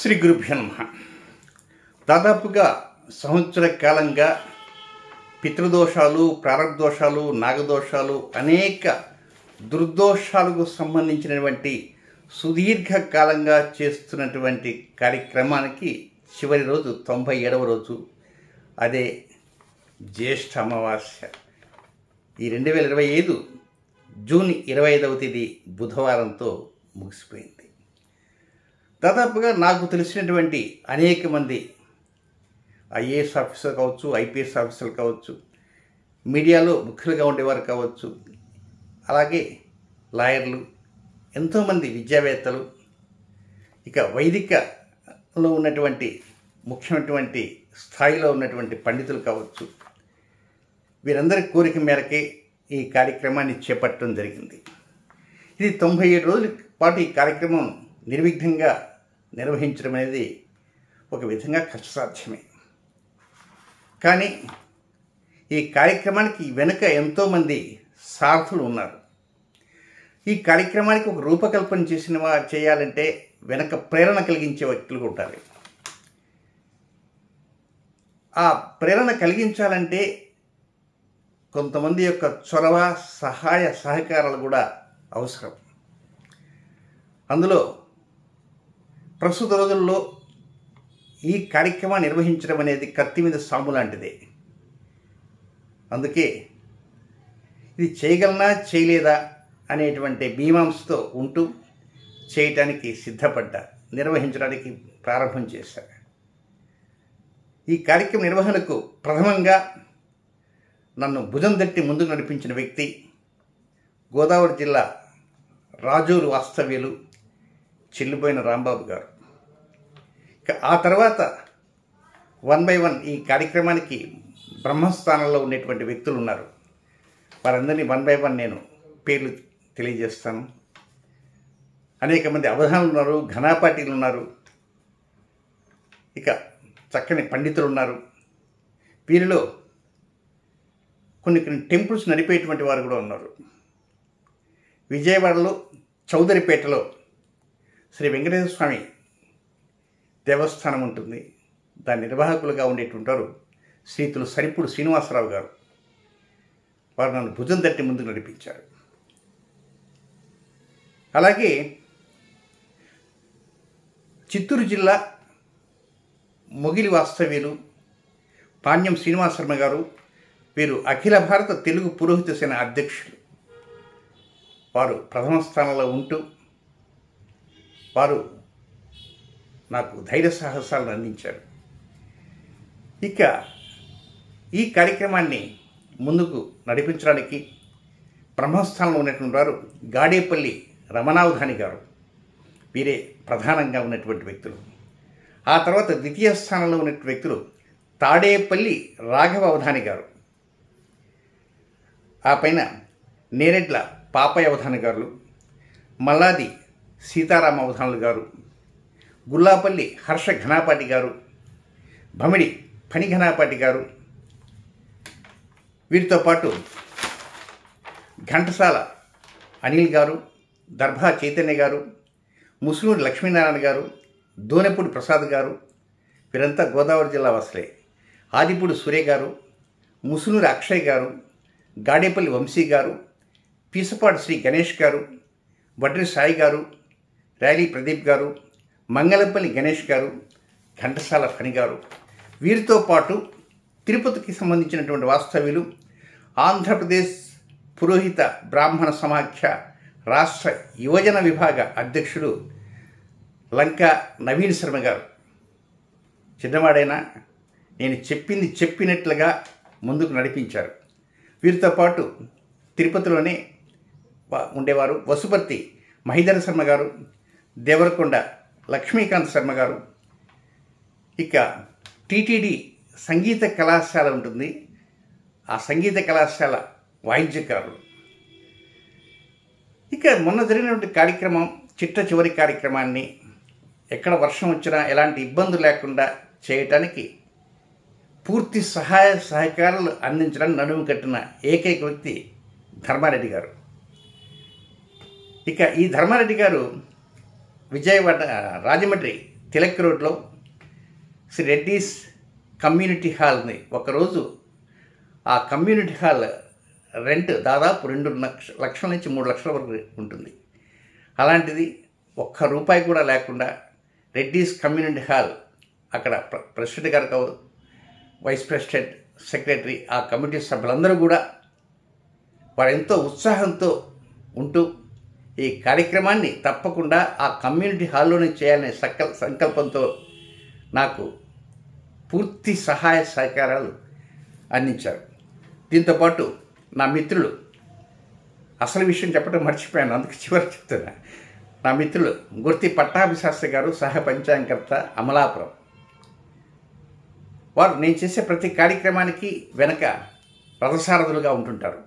శ్రీ గురుభ్యో నమః. దాదాపుగా సంవత్సర కాలంగా పితృదోషాలు, ప్రారబ్ధదోషాలు, నాగదోషాలు, అనేక దుర్దోషాలకు సంబంధించినటువంటి సుదీర్ఘకాలంగా చేస్తున్నటువంటి కార్యక్రమానికి చివరి రోజు 97వ రోజు. అదే జ్యేష్ఠ అమావాస్య. ఈ 2025 జూన్ 25వ తేదీ బుధవారంతో ముగిసిపోయింది. దాదాపుగా నాకు తెలిసినటువంటి అనేక మంది ఐఏఎస్ ఆఫీసర్ కావచ్చు, ఐపీఎస్ ఆఫీసర్లు కావచ్చు, మీడియాలో ముఖ్యులుగా ఉండేవారు కావచ్చు, అలాగే లాయర్లు, ఎంతోమంది విద్యావేత్తలు, ఇక వైదికలో ఉన్నటువంటి ముఖ్యమైనటువంటి స్థాయిలో ఉన్నటువంటి పండితులు కావచ్చు, వీరందరి కోరిక మేరకే ఈ కార్యక్రమాన్ని చేపట్టడం జరిగింది. ఇది 97 రోజుల పాటు ఈ కార్యక్రమం నిర్విఘ్నంగా నిర్వహించడం అనేది ఒక విధంగా కష్టసాధ్యమే. కానీ ఈ కార్యక్రమానికి వెనుక ఎంతోమంది సారథులు ఉన్నారు. ఈ కార్యక్రమానికి ఒక రూపకల్పన చేయాలంటే వెనక ప్రేరణ కలిగించే వ్యక్తులు ఉంటారు. ఆ ప్రేరణ కలిగించాలంటే కొంతమంది యొక్క చొరవ, సహాయ సహకారాలు కూడా అవసరం. అందులో ప్రస్తుత రోజుల్లో ఈ కార్యక్రమాన్ని నిర్వహించడం అనేది కత్తి మీద సాము లాంటిదే. అందుకే ఇది చేయగలనా చేయలేదా అనేటువంటి మీమాంసతో ఉంటూ చేయటానికి సిద్ధపడ్డా, నిర్వహించడానికి ప్రారంభం చేశారు. ఈ కార్యక్రమ నిర్వహణకు ప్రథమంగా నన్ను భుజం తట్టి ముందుకు నడిపించిన వ్యక్తి గోదావరి జిల్లా రాజూరు వాస్తవ్యులు చెల్లిపోయిన రాంబాబు గారు. ఇక ఆ తర్వాత 1 by 1 ఈ కార్యక్రమానికి బ్రహ్మస్థానంలో ఉండేటువంటి వ్యక్తులు ఉన్నారు. వారందరినీ 1 by 1 నేను పేర్లు తెలియజేస్తాను. అనేక మంది అవధానులు ఉన్నారు, ఘనాపాటీలు ఉన్నారు, ఇక చక్కని పండితులు ఉన్నారు. వీరిలో కొన్ని టెంపుల్స్ నడిపేటువంటి వారు కూడా ఉన్నారు. విజయవాడలో చౌదరిపేటలో శ్రీ వెంకటేశ్వర స్వామి దేవస్థానం ఉంటుంది. దాని నిర్వాహకులుగా ఉండేటుంటారు శ్రీతులు సరిపూడి శ్రీనివాసరావు గారు. వారు నన్ను భుజం తట్టి ముందుకు నడిపించారు. అలాగే చిత్తూరు జిల్లా మొగిలి వాస్తవ్యులు పాణ్యం శ్రీనివాసర్మ గారు. వీరు అఖిల భారత తెలుగు పురోహిత సేన అధ్యక్షులు. వారు ప్రథమ స్థానంలో ఉంటూ వారు నాకు ధైర్య సాహసాలను అందించారు. ఇక ఈ కార్యక్రమాన్ని ముందుకు నడిపించడానికి బ్రహ్మస్థానంలో ఉన్నటువంటి వారు గాడేపల్లి రమణావధాని గారు. వీరే ప్రధానంగా ఉన్నటువంటి వ్యక్తులు. ఆ తర్వాత ద్వితీయ స్థానంలో ఉన్నటువంటి వ్యక్తులు తాడేపల్లి రాఘవ అవధాని గారు. ఆ పైన నేరెడ్ల పాపయ్య అవధాని గారు, మల్లాది సీతారామ అవధానులు గారు, గుల్లాపల్లి హర్ష ఘనాపాటి గారు, భమిడి ఫణి ఘనాపాటి గారు. వీరితో పాటు ఘంటసాల అనిల్ గారు, దర్భా చైతన్య గారు, ముసునూరి లక్ష్మీనారాయణ గారు, దోనెపూడి ప్రసాద్ గారు. వీరంతా గోదావరి జిల్లా వాసులే. ఆదిపూడి సూర్య గారు, ముసునూరి అక్షయ్ గారు, గాడేపల్లి వంశీ గారు, పీసపాడు శ్రీ గణేష్ గారు, వడ్రి సాయి గారు, ర్యాలీ ప్రదీప్ గారు, మంగళంపల్లి గణేష్ గారు, ఘంటసాల ఫణి గారు. వీరితో పాటు తిరుపతికి సంబంధించినటువంటి వాస్తవ్యులు ఆంధ్రప్రదేశ్ పురోహిత బ్రాహ్మణ సమాఖ్య రాష్ట్ర యువజన విభాగ అధ్యక్షుడు లంకా నవీన్ శర్మ గారు. చిన్నవాడైనా నేను చెప్పింది చెప్పినట్లుగా ముందుకు నడిపించారు. వీరితో పాటు తిరుపతిలోనే ఉండేవారు వసుపర్తి మహిధర శర్మ గారు, దేవరకొండ లక్ష్మీకాంత్ శర్మ గారు. ఇక టీటీడీ సంగీత కళాశాల ఉంటుంది. ఆ సంగీత కళాశాల వాయిద్యకారులు. ఇక మొన్న జరిగినటువంటి కార్యక్రమం చిట్ట చివరి కార్యక్రమాన్ని ఎక్కడ వర్షం వచ్చినా ఎలాంటి ఇబ్బందులు లేకుండా చేయటానికి పూర్తి సహాయ సహకారాలు అందించడానికి నడుము కట్టిన ఏకైక వ్యక్తి ధర్మారెడ్డి గారు. ఇక ఈ ధర్మారెడ్డి గారు విజయవాడ రాజమండ్రి తిలక్ రోడ్లో శ్రీ రెడ్డీస్ కమ్యూనిటీ హాల్ ఉంది. ఒకరోజు ఆ కమ్యూనిటీ హాల్ రెంట్ దాదాపు 2 లక్షల నుంచి 3 లక్షల వరకు ఉంటుంది. అలాంటిది ఒక్క రూపాయి కూడా లేకుండా రెడ్డీస్ కమ్యూనిటీ హాల్ అక్కడ ప్రెసిడెంట్ గారు, వైస్ ప్రెసిడెంట్, సెక్రటరీ, ఆ కమిటీ సభ్యులందరూ కూడా వారు ఎంతో ఉత్సాహంతో ఉంటూ ఈ కార్యక్రమాన్ని తప్పకుండా ఆ కమ్యూనిటీ హాల్లోనే చేయాలనే సంకల్పంతో నాకు పూర్తి సహాయ సహకారాలు అందించారు. దీంతోపాటు నా మిత్రులు, అసలు విషయం చెప్పడం మర్చిపోయాను, అందుకు చివరి చెప్తున్నా. నా మిత్రులు గుర్తి పట్టాభిశాస్త్రి గారు, సహ పంచాంగకర్త, అమలాపురం. వారు నేను చేసే ప్రతి కార్యక్రమానికి వెనక రథసారథులుగా ఉంటుంటారు.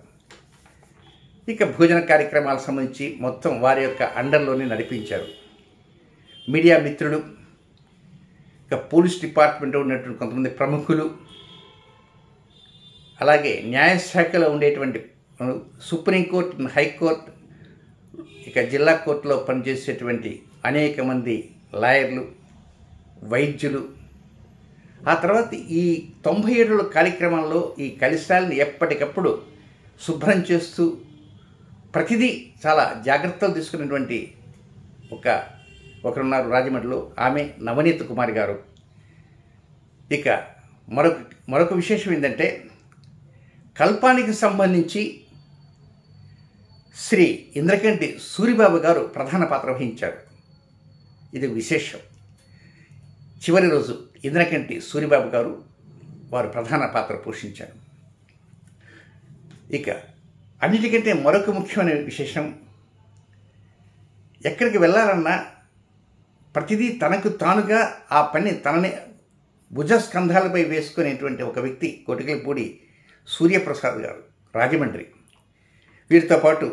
ఇక భోజన కార్యక్రమాలకు సంబంధించి మొత్తం వారి యొక్క అండర్లోనే నడిపించారు. మీడియా మిత్రులు, ఇక పోలీస్ డిపార్ట్మెంట్లో ఉన్నటువంటి కొంతమంది ప్రముఖులు, అలాగే న్యాయశాఖలో ఉండేటువంటి సుప్రీంకోర్టు, హైకోర్టు, ఇక జిల్లా కోర్టులో పనిచేసేటువంటి అనేక మంది లాయర్లు, వైద్యులు, ఆ తర్వాత ఈ 97 కార్యక్రమంలో ఈ కలశాలను ఎప్పటికప్పుడు శుభ్రం చేస్తూ ప్రతిదీ చాలా జాగ్రత్తలు తీసుకున్నటువంటి ఒకరున్నారు రాజమండ్రిలో, ఆమె నవనీత కుమారి గారు. ఇక మరొక విశేషం ఏంటంటే కల్పానికి సంబంధించి శ్రీ ఇంద్రకంటి సూరిబాబు గారు ప్రధాన పాత్ర వహించారు. ఇది విశేషం. చివరి రోజు ఇంద్రకంటి సూరిబాబు గారు వారు ప్రధాన పాత్ర పోషించారు. ఇక అన్నిటికంటే మరొక ముఖ్యమైన విశేషం, ఎక్కడికి వెళ్ళాలన్నా ప్రతిదీ తనకు తానుగా ఆ పని తనని భుజస్కంధాలపై వేసుకునేటువంటి ఒక వ్యక్తి కోటికలపూడి సూర్యప్రసాద్ గారు, రాజమండ్రి. వీరితో పాటు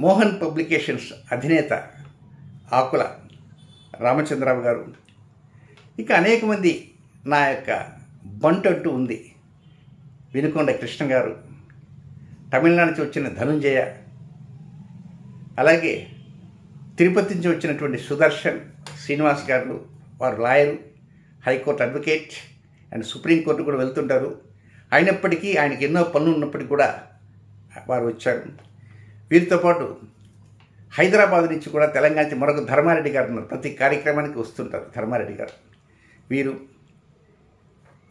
మోహన్ పబ్లికేషన్స్ అధినేత ఆకుల రామచంద్రరావు గారు, ఇక అనేక మంది, నా యొక్క బంటంటూ ఉంది వినుకొండ కృష్ణ గారు, తమిళనాడు నుంచి వచ్చిన ధనుంజయ, అలాగే తిరుపతి నుంచి వచ్చినటువంటి సుదర్శన్ శ్రీనివాస్ గారు, వారు lawyer, high court advocate and supreme court కూడా వెళ్తుంటారు. అయినప్పటికీ ఆయనకి ఎన్నో పనులు ఉన్నప్పటికీ కూడా వారు వచ్చారు. వీరితో పాటు హైదరాబాద్ నుంచి కూడా, తెలంగాణ నుంచి మరొక ధర్మారెడ్డి గారు ఉన్నారు, ప్రతి కార్యక్రమానికి వస్తుంటారు ధర్మారెడ్డి గారు. వీరు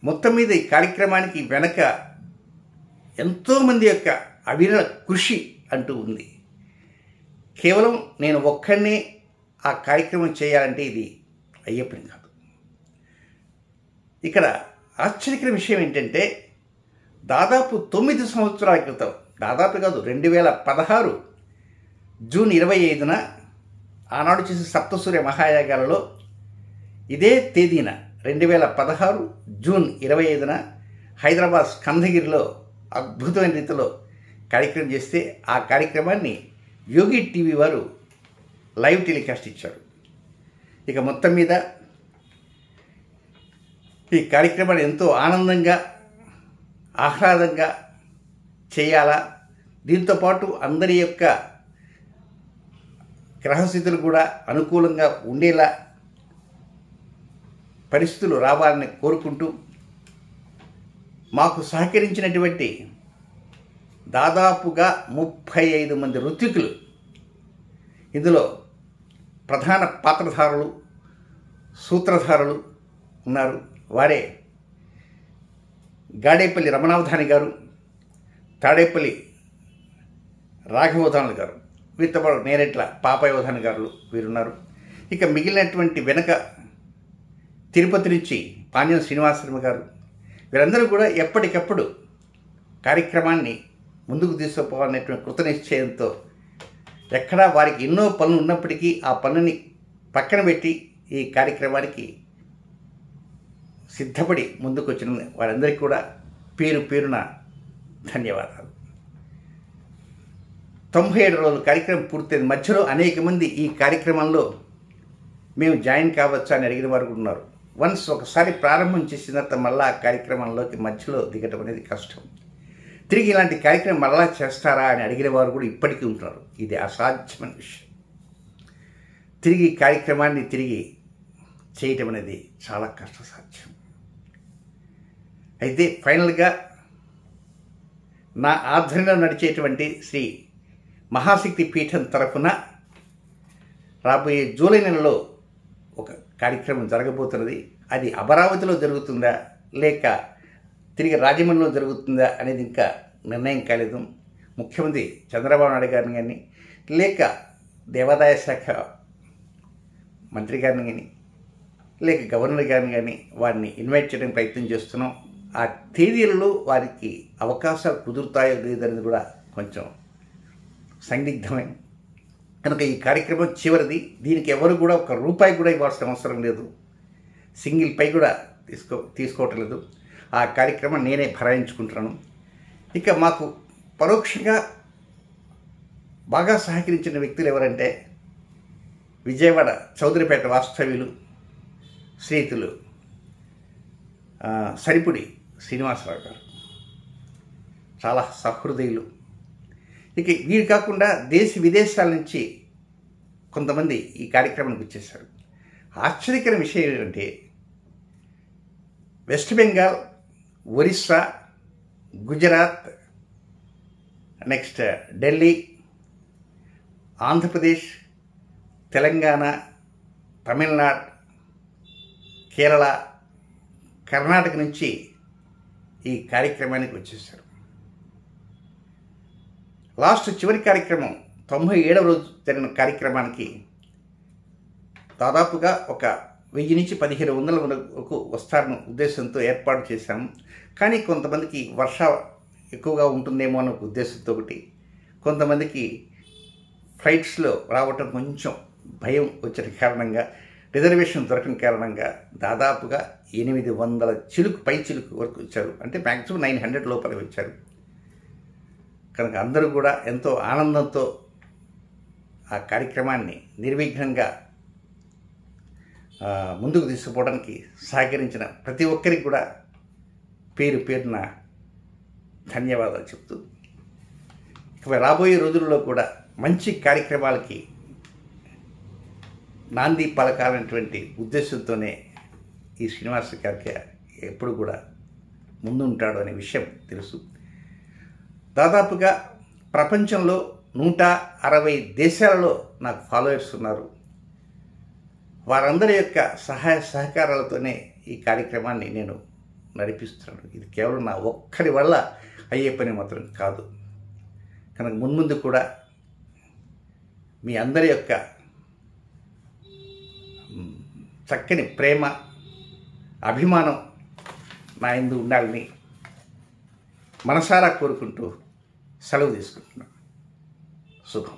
మొత్తం మీద ఈ కార్యక్రమానికి వెనక ఎంతోమంది యొక్క అవిరళ కృషి అంటూ ఉంది. కేవలం నేను ఒక్కడినే ఆ కార్యక్రమం చేయాలంటే ఇది అయ్యే పని కాదు. ఇక్కడ ఆశ్చర్యకర విషయం ఏంటంటే దాదాపు 9 సంవత్సరాల క్రితం, దాదాపు కాదు 2016 జూన్ 25న ఆనాడు చేసిన సప్తసూర్య మహాయాగాలలో ఇదే తేదీన 2016 జూన్ 25న హైదరాబాద్ స్కంధగిరిలో అద్భుతమైన రీతిలో కార్యక్రమం చేస్తే ఆ కార్యక్రమాన్ని యోగి టీవీ వారు లైవ్ టెలికాస్ట్ ఇచ్చారు. ఇక మొత్తం మీద ఈ కార్యక్రమాన్ని ఎంతో ఆనందంగా, ఆహ్లాదంగా చేయాలా, దీంతోపాటు అందరి యొక్క గ్రహస్థితులు కూడా అనుకూలంగా ఉండేలా పరిస్థితులు రావాలని కోరుకుంటూ మాకు సహకరించినటువంటి దాదాపుగా 35 మంది ఋత్వికులు, ఇందులో ప్రధాన పాత్రధారులు, సూత్రధారులు ఉన్నారు. వారే గాడేపల్లి రమణావధాని గారు, తాడేపల్లి రాఘవోధానులు గారు, వీరితో పాటు నేరెట్ల పాపయోధాని గారు వీరున్నారు. ఇక మిగిలినటువంటి వెనక తిరుపతి నుంచి పాణ్యం శ్రీనివాసరావు గారు, వీరందరూ కూడా ఎప్పటికప్పుడు కార్యక్రమాన్ని ముందుకు తీసుకుపోవాలనేటువంటి కృతనిశ్చయంతో ఎక్కడా వారికి ఎన్నో పనులు ఉన్నప్పటికీ ఆ పనుని పక్కన పెట్టి ఈ కార్యక్రమానికి సిద్ధపడి ముందుకు వచ్చిన వారందరికీ కూడా పేరు పేరున ధన్యవాదాలు. 97 రోజుల కార్యక్రమం పూర్తయింది. మధ్యలో అనేక మంది ఈ కార్యక్రమంలో మేము జాయిన్ కావచ్చా అని అడిగిన వారు ఉన్నారు. వన్స్ ఒకసారి ప్రారంభం చేసిన తర్వాత మళ్ళీ ఆ కార్యక్రమంలోకి మధ్యలో దిగటం అనేది కష్టం. తిరిగి ఇలాంటి కార్యక్రమం మళ్ళా చేస్తారా అని అడిగిన వారు కూడా ఇప్పటికీ ఉంటున్నారు. ఇది అసాధ్యమైన విషయం. తిరిగి కార్యక్రమాన్ని తిరిగి చేయటం అనేది చాలా కష్టసాధ్యం. అయితే ఫైనల్గా నా ఆధ్వర్యంలో నడిచేటువంటి శ్రీ మహాశక్తి పీఠం తరఫున రాబోయే జూలై నెలలో ఒక కార్యక్రమం జరగబోతున్నది. అది అమరావతిలో జరుగుతుందా లేక తిరిగి రాజమండ్రిలో జరుగుతుందా అనేది ఇంకా నిర్ణయం కాలేదు. ముఖ్యమంత్రి చంద్రబాబు నాయుడు గారిని కానీ లేక దేవాదాయ శాఖ మంత్రి గారిని కానీ లేక గవర్నర్ గారిని కానీ వారిని ఇన్వైట్ చేయడానికి ప్రయత్నం చేస్తున్నాం. ఆ తేదీలలో వారికి అవకాశాలు కుదురుతాయో లేదనేది కూడా కొంచెం సందిగ్ధమే. కనుక ఈ కార్యక్రమం చివరిది. దీనికి ఎవరు కూడా ఒక రూపాయి కూడా ఇవ్వాల్సిన అవసరం లేదు. సింగిల్ పై కూడా తీసుకోవటం లేదు. ఆ కార్యక్రమం నేనే భరాయించుకుంటున్నాను. ఇక మాకు పరోక్షంగా బాగా సహకరించిన వ్యక్తులు ఎవరంటే విజయవాడ చౌదరిపేట వాస్తవ్యులు శ్రీతులు సరిపుడి శ్రీనివాసరావు గారు, చాలా సహృదయులు. ఇక వీరు కాకుండా దేశ విదేశాల నుంచి కొంతమంది ఈ కార్యక్రమానికి వచ్చేసారు. ఆశ్చర్యకర విషయం ఏంటంటే వెస్ట్ బెంగాల్, ఒరిస్సా, గుజరాత్, నెక్స్ట్ ఢిల్లీ, ఆంధ్రప్రదేశ్, తెలంగాణ, తమిళనాడు, కేరళ, కర్ణాటక నుంచి ఈ కార్యక్రమానికి వచ్చేసారు. చివరి కార్యక్రమం 97వ రోజు జరిగిన కార్యక్రమానికి దాదాపుగా ఒక 1000 నుంచి 1500 వరకు వస్తారన్న ఉద్దేశంతో ఏర్పాటు చేశాము. కానీ కొంతమందికి వర్ష ఎక్కువగా ఉంటుందేమో అన్న ఉద్దేశంతో ఒకటి, కొంతమందికి ఫ్లైట్స్లో రావటం కొంచెం భయం వచ్చిన కారణంగా, రిజర్వేషన్ దొరకని కారణంగా దాదాపుగా 800 చిలుకు పై చిలుకు వరకు వచ్చారు. అంటే మ్యాక్సిమం 900 లోపల వచ్చారు. కనుక అందరూ కూడా ఎంతో ఆనందంతో ఆ కార్యక్రమాన్ని నిర్విఘ్నంగా ముందుకు తీసుకుపోవడానికి సహకరించిన ప్రతి ఒక్కరికి కూడా పేరు పేరున ధన్యవాదాలు చెప్తూ, ఇక రాబోయే రోజుల్లో కూడా మంచి కార్యక్రమాలకి నాంది పలకాలనేటువంటి ఉద్దేశంతోనే ఈ శ్రీనివాస గారికి ఎప్పుడు కూడా ముందుంటాడు అనే విషయం తెలుసు. దాదాపుగా ప్రపంచంలో 160 దేశాలలో నాకు ఫాలోవర్స్ ఉన్నారు. వారందరి యొక్క సహాయ సహకారాలతోనే ఈ కార్యక్రమాన్ని నేను నడిపిస్తున్నాను. ఇది కేవలం నా ఒక్కరి వల్ల అయ్యే పని మాత్రం కాదు. కనుక మున్ముందు కూడా మీ అందరి యొక్క చక్కని ప్రేమ, అభిమానం నా యందు ఉండాలని మనసారా కోరుకుంటూ సెలవు తీసుకుంటున్నాను. శుభం.